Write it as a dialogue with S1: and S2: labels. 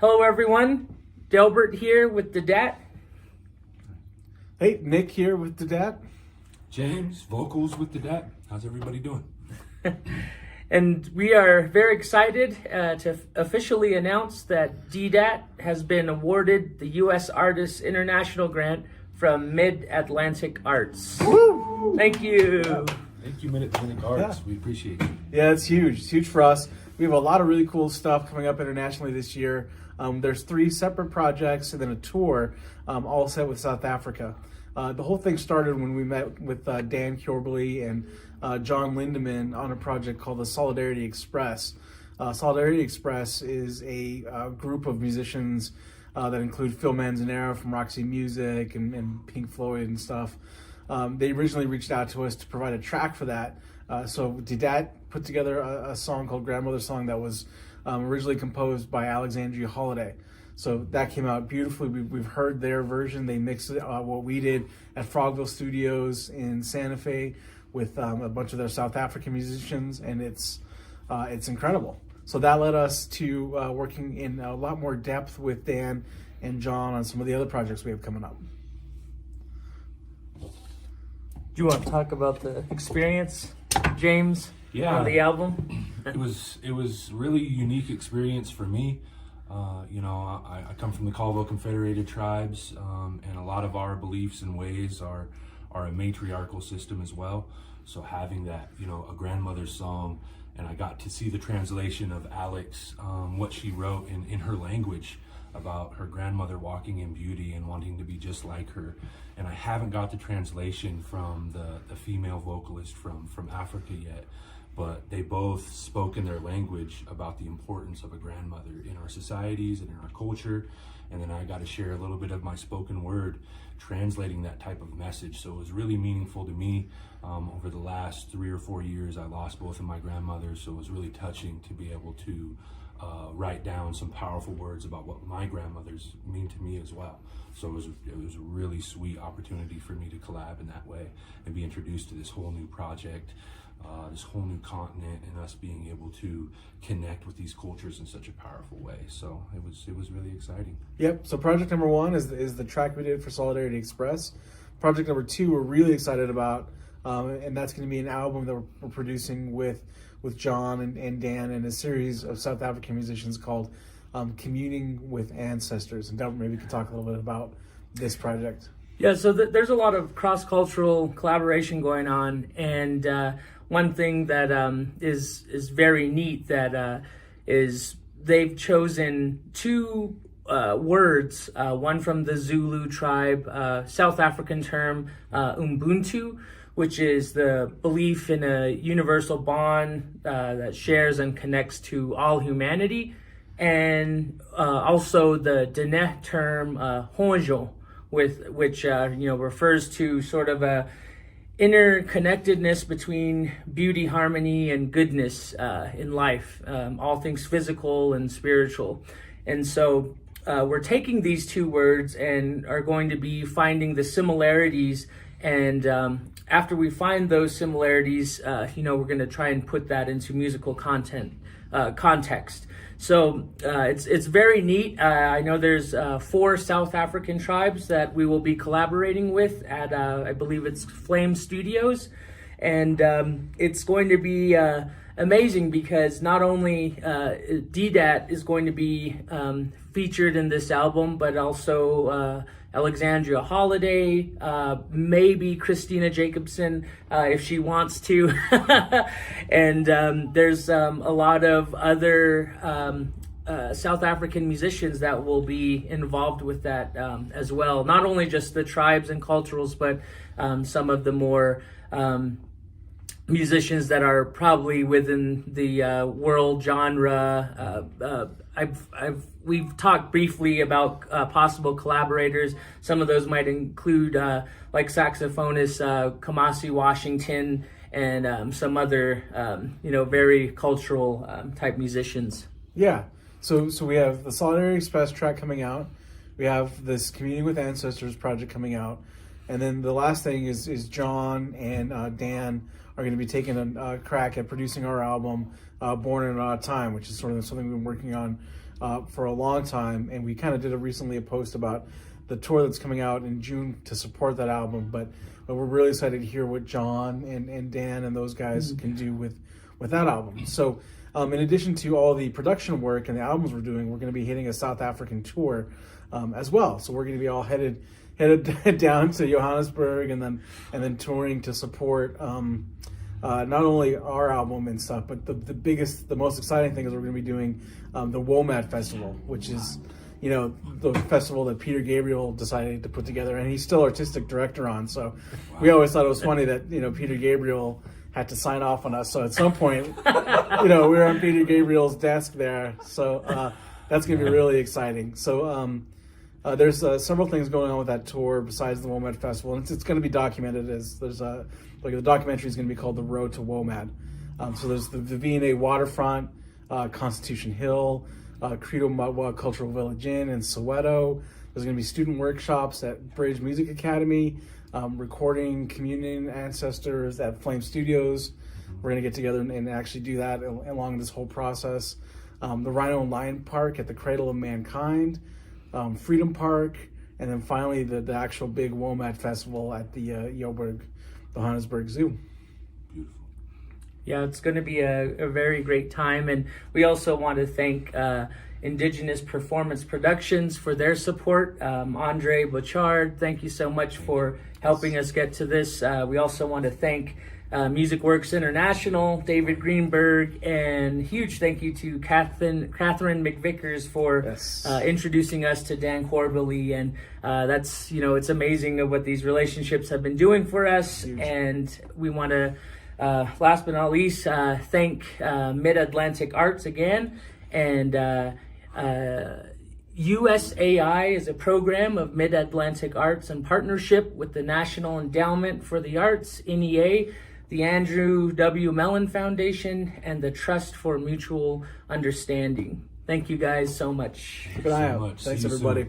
S1: Hello, everyone. Delbert here with the DAT.
S2: Hey, Nick here with the DAT.
S3: James, vocals with the DAT. How's everybody doing?
S1: And we are very excited to officially announce that DAT has been awarded the USArtists International grant from Mid-Atlantic Arts.
S2: Woo!
S1: Thank you.
S3: Thank you, Mid-Atlantic Arts. We appreciate you.
S2: Yeah, it's huge. It's huge for us. We have a lot of really cool stuff coming up internationally this year. There's 3 separate projects and then a tour, all set with South Africa. The whole thing started when we met with Dan Chiorboli and John Lindemann on a project called the Solidarity Express. Solidarity Express is a group of musicians that include Phil Manzanera from Roxy Music and Pink Floyd and stuff. They originally reached out to us to provide a track for that. So DAT put together a song called Grandmother's Song that was originally composed by Alexandria Holiday. So that came out beautifully. We've heard their version. They mixed it, what we did at Frogville Studios in Santa Fe with a bunch of their South African musicians, and it's incredible. So that led us to working in a lot more depth with Dan and John on some of the other projects we have coming up.
S1: Do you want to talk about the experience, James,
S3: Yeah.
S1: on the album?
S3: It was really unique experience for me. I come from the Colville Confederated Tribes, and a lot of our beliefs and ways are a matriarchal system as well. So having that, a grandmother's song, and I got to see the translation of Alex, what she wrote in her language about her grandmother walking in beauty and wanting to be just like her. And I haven't got the translation from the female vocalist from Africa yet, but they both spoke in their language about the importance of a grandmother in our societies and in our culture. And then I got to share a little bit of my spoken word translating that type of message. So it was really meaningful to me. Over the last 3 or 4 years, I lost both of my grandmothers, so it was really touching to be able to write down some powerful words about what my grandmothers mean to me as well. So it was a really sweet opportunity for me to collab in that way and be introduced to this whole new project, this whole new continent, and us being able to connect with these cultures in such a powerful way. So it was really exciting.
S2: Yep. So project number 1 is the track we did for Solidarity Express. Project number 2 we're really excited about, and that's going to be an album that we're producing with John and Dan and a series of South African musicians called Communing with Ancestors. And Delbert, maybe you can talk a little bit about this project.
S1: Yeah, so there's a lot of cross-cultural collaboration going on, and one thing that is very neat that is they've chosen 2 words, one from the Zulu tribe, South African term Ubuntu, which is the belief in a universal bond that shares and connects to all humanity, and also the Diné term Honjo, which refers to sort of a interconnectedness between beauty, harmony, and goodness in life, all things physical and spiritual. And so we're taking these 2 words and are going to be finding the similarities, and after we find those similarities, we're going to try and put that into musical context. So it's very neat. I know there's 4 South African tribes that we will be collaborating with at, I believe it's Flame Studios. And it's going to be amazing because not only DAT is going to be featured in this album, but also Alexandria Holiday, maybe Kristina Jacobsen if she wants to. And there's a lot of other South African musicians that will be involved with that as well. Not only just the tribes and culturals, but some of the more musicians that are probably within the world genre. We've talked briefly about possible collaborators. Some of those might include like saxophonist Kamasi Washington and some other very cultural type musicians.
S2: Yeah. So we have the Solidarity Express track coming out. We have this Communing with Ancestors project coming out. And then the last thing is John and Dan are going to be taking a crack at producing our album, Born in a Time, which is sort of something we've been working on for a long time. And we kind of did recently a post about the tour that's coming out in June to support that album. But we're really excited to hear what John and Dan and those guys can do with that album. So in addition to all the production work and the albums we're doing, we're going to be hitting a South African tour as well. So we're going to be all headed down to Johannesburg and then touring to support not only our album and stuff, but the most exciting thing is we're going to be doing the WOMAD Festival, which is, you know, the festival that Peter Gabriel decided to put together, and he's still artistic director on. So we always thought it was funny that, you know, Peter Gabriel had to sign off on us. So at some point, you know, we were on Peter Gabriel's desk there. So that's going to be really exciting. So there's several things going on with that tour besides the WOMAD Festival, and it's going to be documented as like the documentary is going to be called The Road to WOMAD. So there's the V&A Waterfront, Constitution Hill, Credo Matwa Cultural Village Inn in Soweto. There's going to be student workshops at Bridge Music Academy, recording Communing ancestors at Flame Studios. We're going to get together and actually do that along this whole process. The Rhino and Lion Park at the Cradle of Mankind, Freedom Park, and then finally the actual big WOMAD Festival at the Johannesburg Zoo.
S3: Beautiful.
S1: Yeah, it's going to be a very great time. And we also want to thank Indigenous Performance Productions for their support. Andre Bouchard, thank you so much for helping us get to this. We also want to thank MusicWorks International, David Greenberg, and huge thank you to Catherine McVickers for introducing us to Dan Chiorboli. And that's, you know, it's amazing what these relationships have been doing for us. Huge. And we want to, last but not least, thank Mid-Atlantic Arts again. And USAI is a program of Mid-Atlantic Arts in partnership with the National Endowment for the Arts, NEA, the Andrew W. Mellon Foundation, and the Trust for Mutual Understanding. Thank you guys so much.
S2: Keep an eye out. Thanks, everybody.